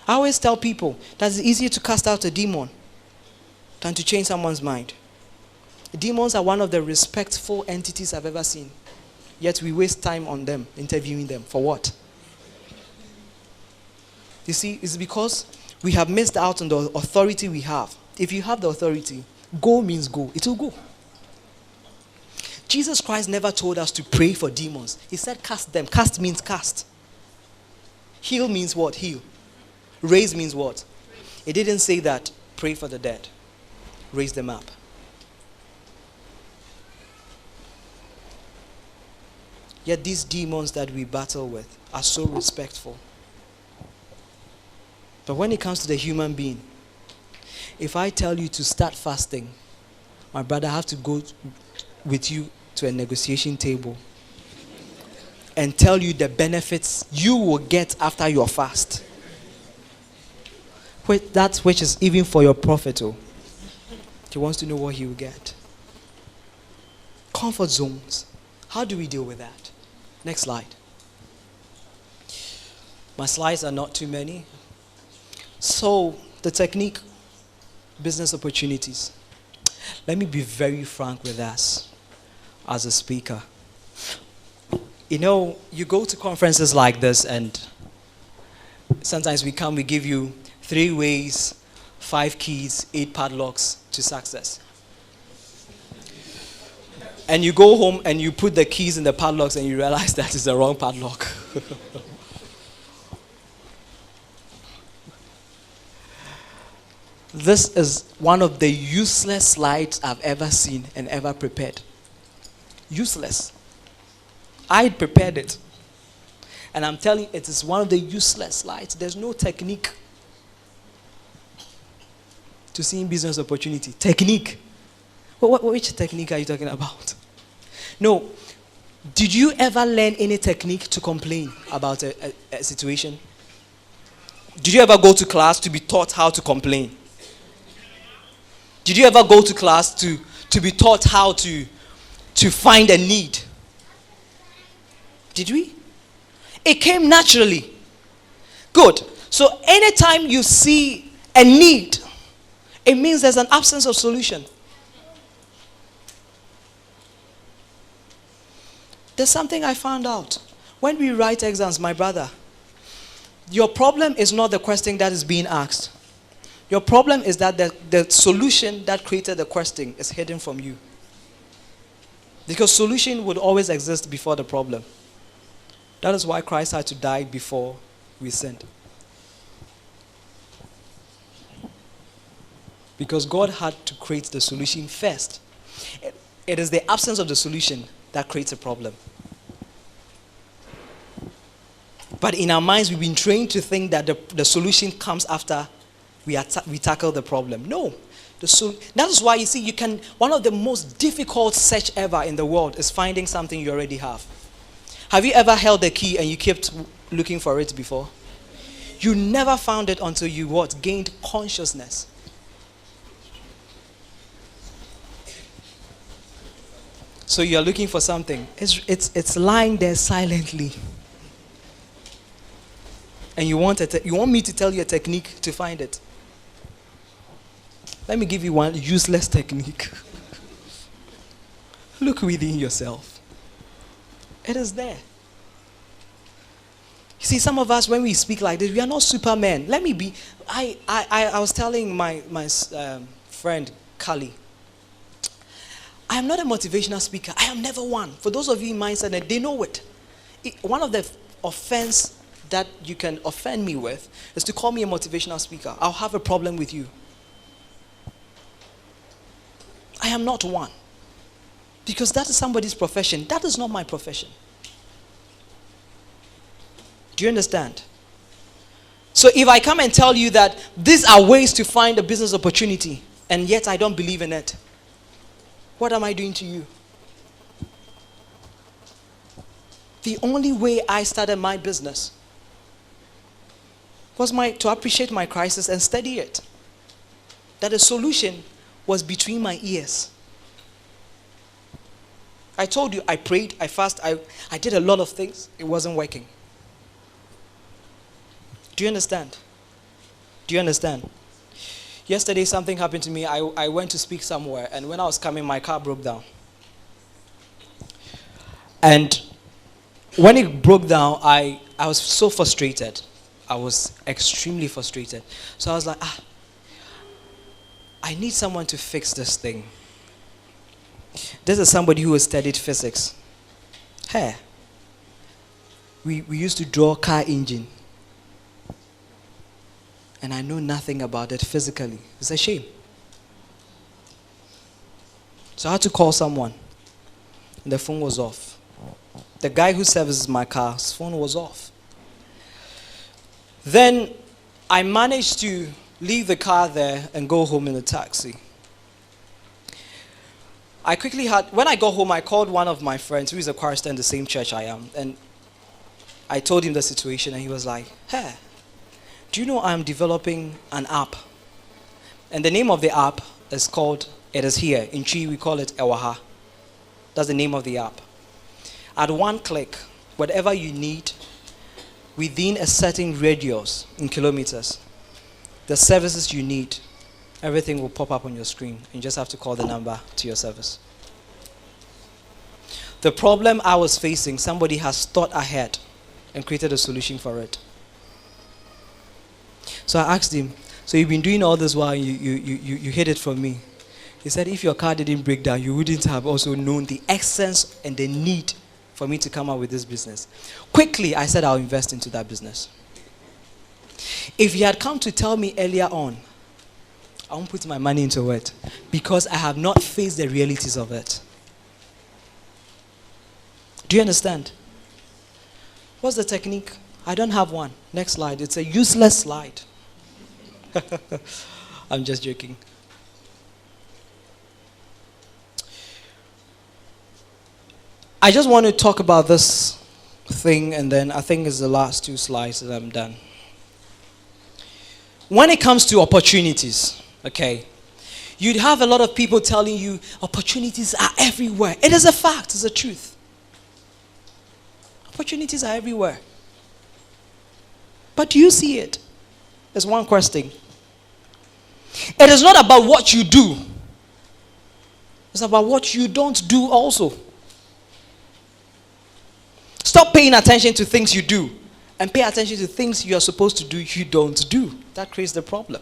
I always tell people that it's easier to cast out a demon than to change someone's mind. Demons are one of the respectful entities I've ever seen. Yet we waste time on them, interviewing them. For what? You see, it's because we have missed out on the authority we have. If you have the authority, go means go. It will go. Jesus Christ never told us to pray for demons. He said cast them. Cast means cast. Heal means what? Heal. Raise means what? It didn't say that pray for the dead. Raise them up. Yet these demons that we battle with are so respectful. But when it comes to the human being, if I tell you to start fasting, my brother, I have to go with you to a negotiation table and tell you the benefits you will get after your fast. That which is even for your profit. Oh. He wants to know what he will get. Comfort zones. How do we deal with that? Next slide. My slides are not too many. So, the technique, business opportunities. Let me be very frank with us as a speaker. You go to conferences like this and sometimes we give you 3 ways, 5 keys, 8 padlocks to success. And you go home and you put the keys in the padlocks and you realize that is the wrong padlock. This is one of the useless slides I've ever seen and ever prepared. Useless. I prepared it. And I'm telling you, it is one of the useless slides. There's no technique to seeing business opportunity. Technique. Which technique are you talking about? No, Did you ever learn any technique to complain about a situation? Did you ever go to class to be taught how to complain? Did you ever go to class to be taught how to find a need? Did we? It came naturally. Good. So anytime you see a need, it means there's an absence of solution. There's something I found out. When we write exams, my brother, your problem is not the question that is being asked. Your problem is that the solution that created the question is hidden from you. Because solution would always exist before the problem. That is why Christ had to die before we sinned. Because God had to create the solution first. It is the absence of the solution that creates a problem. But in our minds, we've been trained to think that the solution comes after we tackle the problem. No. That is why you see, one of the most difficult search ever in the world is finding something you already have. Have you ever held a key and you kept looking for it before? You never found it until you gained consciousness. So you're looking for something. It's lying there silently. And you want me to tell you a technique to find it. Let me give you one useless technique. Look within yourself. It is there. You see, some of us, when we speak like this, we are not supermen. I was telling my friend, Kali, I am not a motivational speaker. I am never one. For those of you in mindset, they know it. One of the offense that you can offend me with is to call me a motivational speaker. I'll have a problem with you. I am not one. Because that is somebody's profession. That is not my profession. Do you understand? So if I come and tell you that these are ways to find a business opportunity, and yet I don't believe in it, what am I doing to you? The only way I started my business was to appreciate my crisis and study it. That the solution was between my ears. I told you, I prayed, I fasted, I did a lot of things. It wasn't working. Do you understand? Do you understand? Yesterday something happened to me. I went to speak somewhere, and when I was coming, my car broke down. And when it broke down, I was so frustrated. I was extremely frustrated. So I was like, I need someone to fix this thing. This is somebody who has studied physics. Hey, we used to draw car engine. And I know nothing about it physically. It's a shame. So I had to call someone. And the phone was off. The guy who services my car's phone was off. Then I managed to leave the car there and go home in a taxi. When I got home, I called one of my friends who is a chorister in the same church I am. And I told him the situation, and he was like, hey, do you know I'm developing an app? And the name of the app is called, it is here. In Chi, we call it Ewaha. That's the name of the app. At one click, whatever you need, within a certain radius in kilometers, the services you need, everything will pop up on your screen. You just have to call the number to your service. The problem I was facing, somebody has thought ahead and created a solution for it. So I asked him, so you've been doing all this while you hid it from me. He said, if your car didn't break down, you wouldn't have also known the essence and the need for me to come up with this business. Quickly, I said I'll invest into that business. If he had come to tell me earlier on, I won't put my money into it because I have not faced the realities of it. Do you understand? What's the technique? I don't have one. Next slide. It's a useless slide. I'm just joking. I just want to talk about this thing, and then I think it's the last two slides that I'm done. When it comes to opportunities, okay, you'd have a lot of people telling you opportunities are everywhere. It is a fact, it's a truth. Opportunities are everywhere. But do you see it? There's one question. It is not about what you do. It's about what you don't do also. Stop paying attention to things you do and pay attention to things you are supposed to do you don't do. That creates the problem.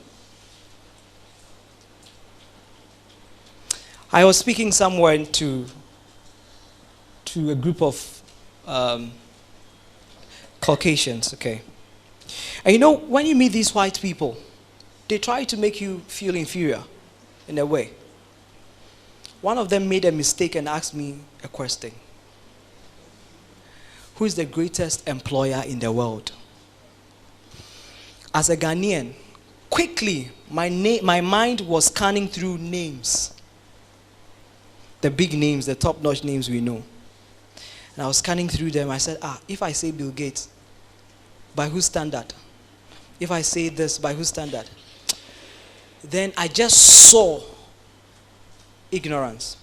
I was speaking somewhere to a group of Caucasians, okay? And you know, when you meet these white people, they try to make you feel inferior in a way. One of them made a mistake and asked me a question. Who is the greatest employer in the world? As a Ghanaian, quickly, my mind was scanning through names. The big names, the top-notch names we know. And I was scanning through them. I said, if I say Bill Gates, by whose standard? If I say this, by whose standard? Then I just saw ignorance.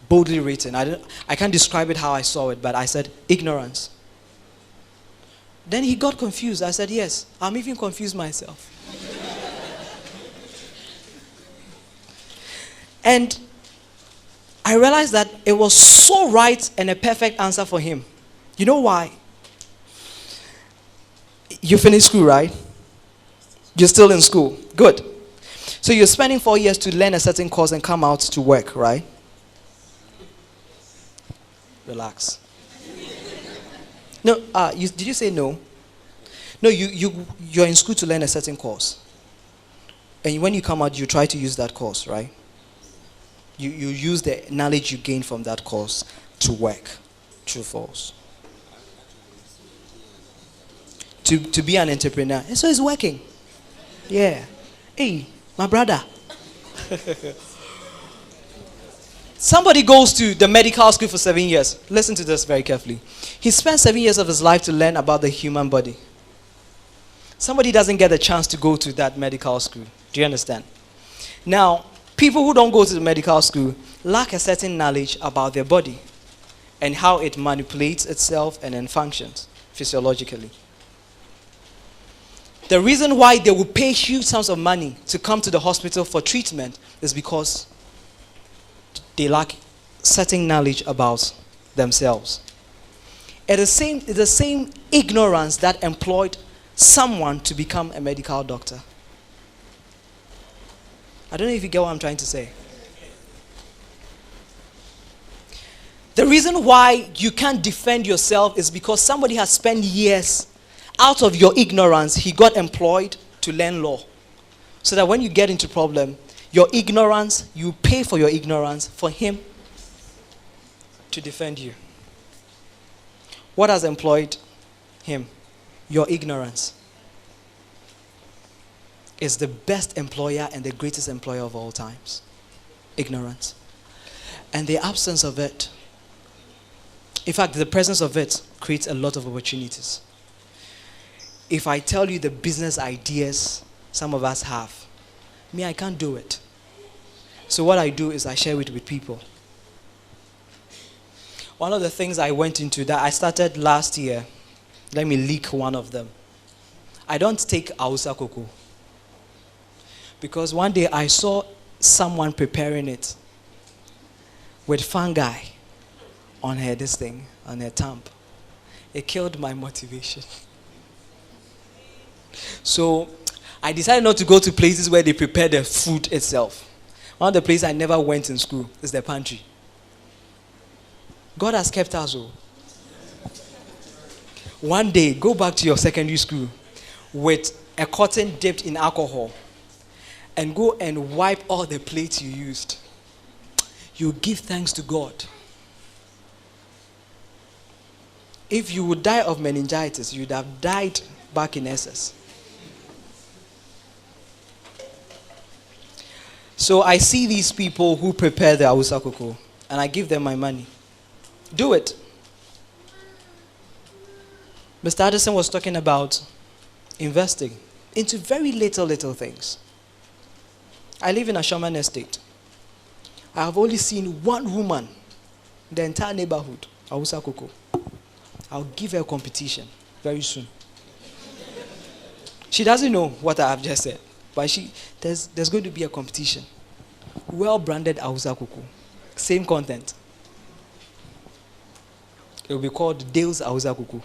Boldly written. I can't describe it how I saw it, but I said, ignorance. Then he got confused. I said, yes, I'm even confused myself. And I realized that it was so right and a perfect answer for him. You know why? You finished school, right? You're still in school. Good. So you're spending 4 years to learn a certain course and come out to work, right? Relax. No, did you say no? No, you're in school to learn a certain course. And when you come out, you try to use that course, right? You use the knowledge you gain from that course to work. True, false. To be an entrepreneur. And so it's working. Yeah. Hey, my brother. Somebody goes to the medical school for 7 years. Listen to this very carefully. He spent 7 years of his life to learn about the human body. Somebody doesn't get a chance to go to that medical school. Do you understand? Now, people who don't go to the medical school lack a certain knowledge about their body and how it manipulates itself and then functions physiologically. The reason why they will pay huge sums of money to come to the hospital for treatment is because they lack certain knowledge about themselves. It's the same ignorance that employed someone to become a medical doctor. I don't know if you get what I'm trying to say. The reason why you can't defend yourself is because somebody has spent years. Out of your ignorance, he got employed to learn law. So that when you get into problem, your ignorance, you pay for your ignorance for him to defend you. What has employed him? Your ignorance. Is the best employer and the greatest employer of all times. Ignorance. And the absence of it, in fact, the presence of it creates a lot of opportunities. If I tell you the business ideas some of us have, me, I can't do it. So what I do is I share it with people. One of the things I went into that I started last year, let me leak one of them. I don't take Hausa cocoa. Because one day I saw someone preparing it with fungi on her thumb. It killed my motivation. So I decided not to go to places where they prepare the food itself. One of the places I never went in school is the pantry. God has kept us all. One day, go back to your secondary school with a cotton dipped in alcohol and go and wipe all the plates you used. You give thanks to God. If you would die of meningitis, you would have died back in SS. So I see these people who prepare the Awusa koko, and I give them my money. Do it. Mr. Addison was talking about investing into very little things. I live in a shaman estate. I have only seen one woman in the entire neighborhood, Awusa koko. I'll give her a competition very soon. She doesn't know what I have just said, but there's going to be a competition. Well-branded Awusa koko. Same content. It will be called Dale's Awusa koko.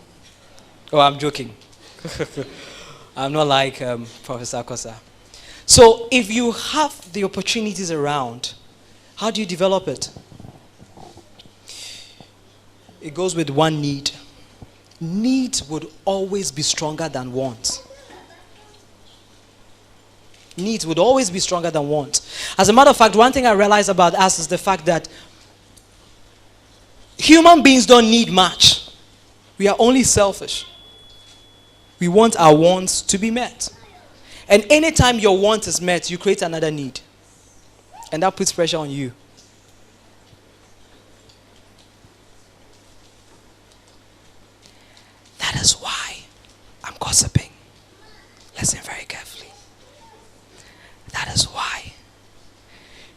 Oh, I'm joking. I'm not like Professor Kosa. So if you have the opportunities around, how do you develop it? It goes with one need. Need would always be stronger than want. Needs would always be stronger than want. As a matter of fact, one thing I realize about us is the fact that human beings don't need much. We are only selfish. We want our wants to be met. And anytime your want is met, you create another need. And that puts pressure on you. That is why I'm gossiping. Listen very carefully. That is why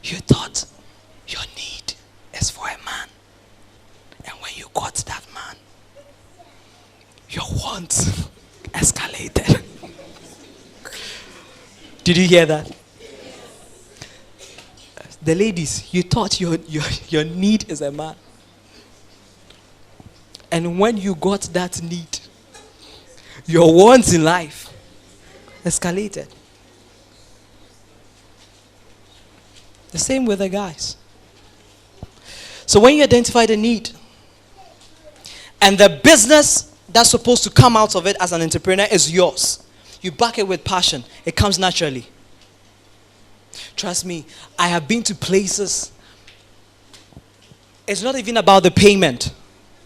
you thought your need is for a man. And when you got that man, your wants escalated. Did you hear that? The ladies, you thought your need is a man. And when you got that need, your wants in life escalated. The same with the guys. So when you identify the need, and the business that's supposed to come out of it as an entrepreneur is yours, you back it with passion. It comes naturally. Trust me, I have been to places. It's not even about the payment.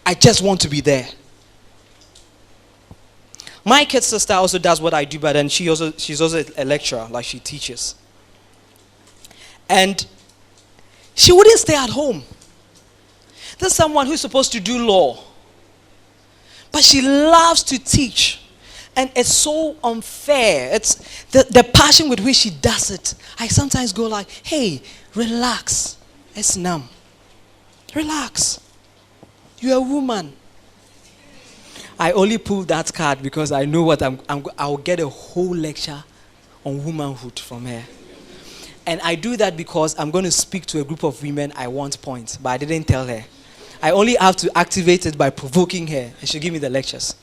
I just want to be there. My kid sister also does what I do, but then she's also a lecturer, like she teaches. And she wouldn't stay at home. There's someone who's supposed to do law, but she loves to teach. And it's so unfair. It's the passion with which she does it. I sometimes go like, hey, relax. It's numb. Relax. You're a woman. I only pulled that card because I know what I'll get a whole lecture on womanhood from her. And I do that because I'm going to speak to a group of women I want points, but I didn't tell her. I only have to activate it by provoking her, and she'll give me the lectures.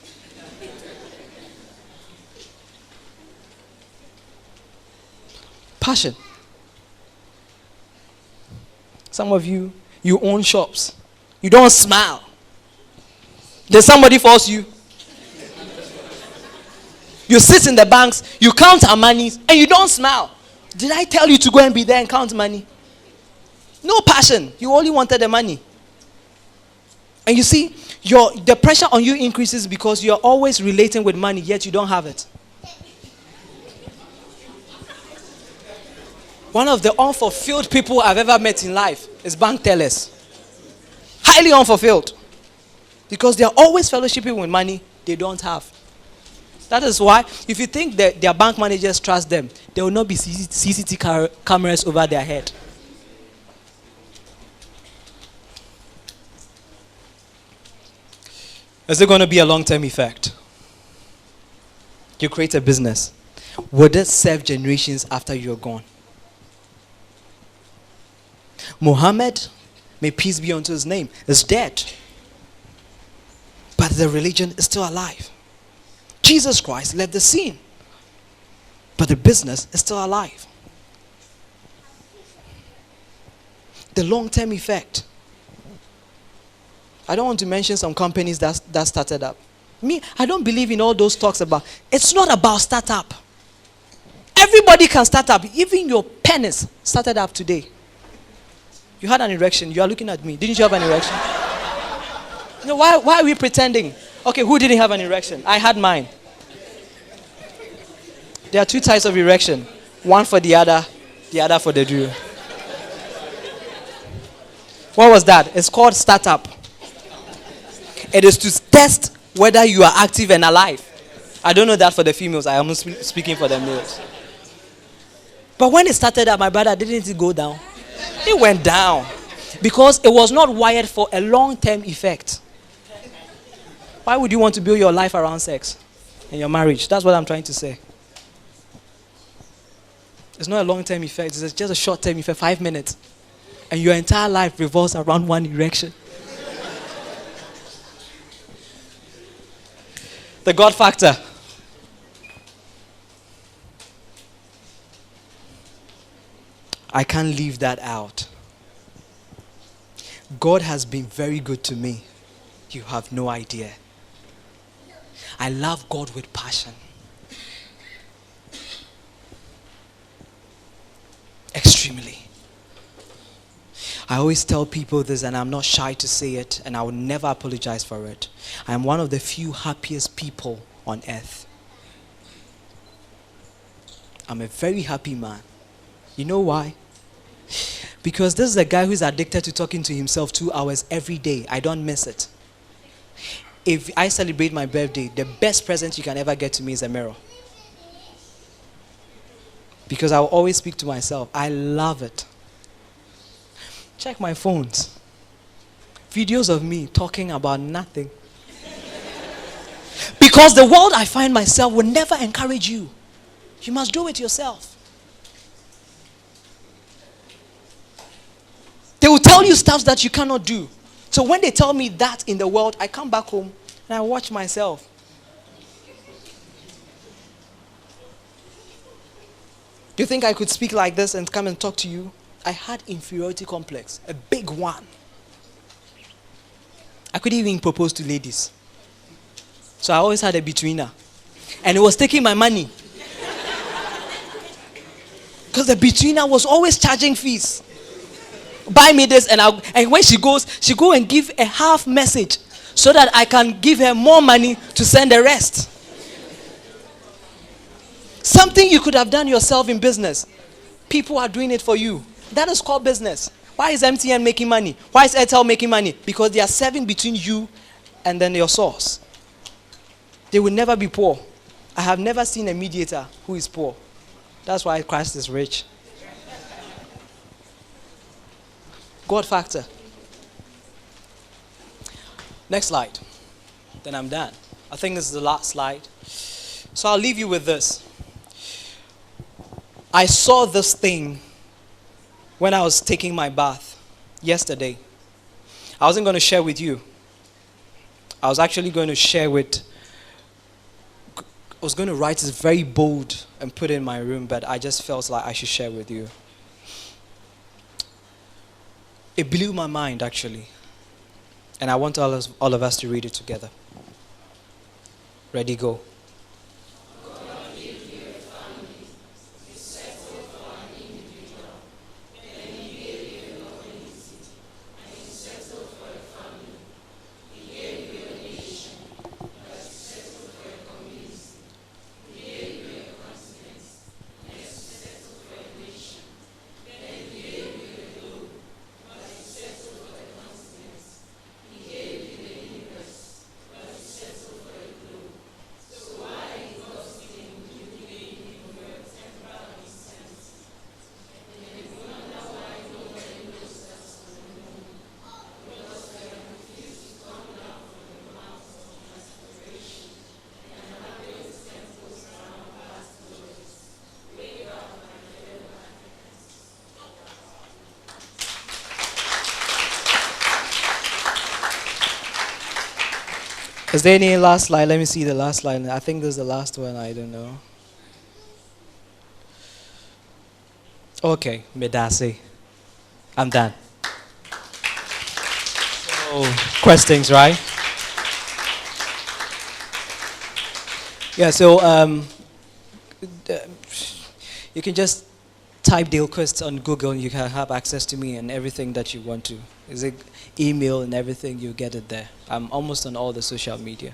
Passion. Some of you own shops. You don't smile. Then somebody force you. You sit in the banks, you count our money, and you don't smile. Did I tell you to go and be there and count money? No passion. You only wanted the money. And you see, the pressure on you increases because you're always relating with money, yet you don't have it. One of the unfulfilled people I've ever met in life is bank tellers. Highly unfulfilled. Because they're always fellowshipping with money they don't have. That is why, if you think that their bank managers trust them, there will not be CCTV cameras over their head. Is there going to be a long-term effect? You create a business. Would it serve generations after you're gone? Muhammad, may peace be unto his name, is dead. But the religion is still alive. Jesus Christ left the scene. But the business is still alive. The long-term effect. I don't want to mention some companies that started up. Me, I don't believe in all those talks about. It's not about startup. Everybody can start up. Even your penis started up today. You had an erection. You are looking at me. Didn't you have an erection? No, why are we pretending? Okay, who didn't have an erection? I had mine. There are two types of erection. One for the other, The other for the do. What was that? It's called startup. It is to test whether you are active and alive. I don't know that for the females. I am speaking for the males. But when it started up, my brother, didn't it go down? It went down. Because it was not wired for a long-term effect. Why would you want to build your life around sex and your marriage? That's what I'm trying to say. It's not a long-term effect. It's just a short-term effect, 5 minutes. And your entire life revolves around one erection. The God factor. I can't leave that out. God has been very good to me. You have no idea. I love God with passion. Extremely. I always tell people this, and I'm not shy to say it, and I will never apologize for it. I am one of the few happiest people on earth. I'm a very happy man. You know why? Because this is a guy who's addicted to talking to himself 2 hours every day. I don't miss it. If I celebrate my birthday, the best present you can ever get to me is a mirror. Because I will always speak to myself. I love it. Check my phones. Videos of me talking about nothing. Because the world I find myself will never encourage you. You must do it yourself. They will tell you stuff that you cannot do. So when they tell me that in the world, I come back home and I watch myself. Do you think I could speak like this and come and talk to you? I had inferiority complex, a big one. I couldn't even propose to ladies. So I always had a betweener. And it was taking my money. Because the betweener was always charging fees. Buy me this, and when she goes, she go and give a half message so that I can give her more money to send the rest. Something you could have done yourself in business. People are doing it for you. That is called business. Why is MTN making money? Why is Airtel making money? Because they are serving between you and then your source. They will never be poor. I have never seen a mediator who is poor. That's why Christ is rich. God factor. Next slide. Then I'm done. I think this is the last slide. So I'll leave you with this. I saw this thing when I was taking my bath yesterday. I wasn't going to share with you. I was actually going to share with... I was going to write this very bold and put it in my room, but I just felt like I should share with you. It blew my mind, actually. And I want all of us to read it together. Ready, go. Is there any last slide? Let me see the last slide. I think this is the last one. I don't know. Okay, Medase. I'm done. So, questions, right? Yeah, so you can just type Dale Quist on Google and you can have access to me and everything that you want to. Is it email and everything, you get it there. I'm almost on all the social media.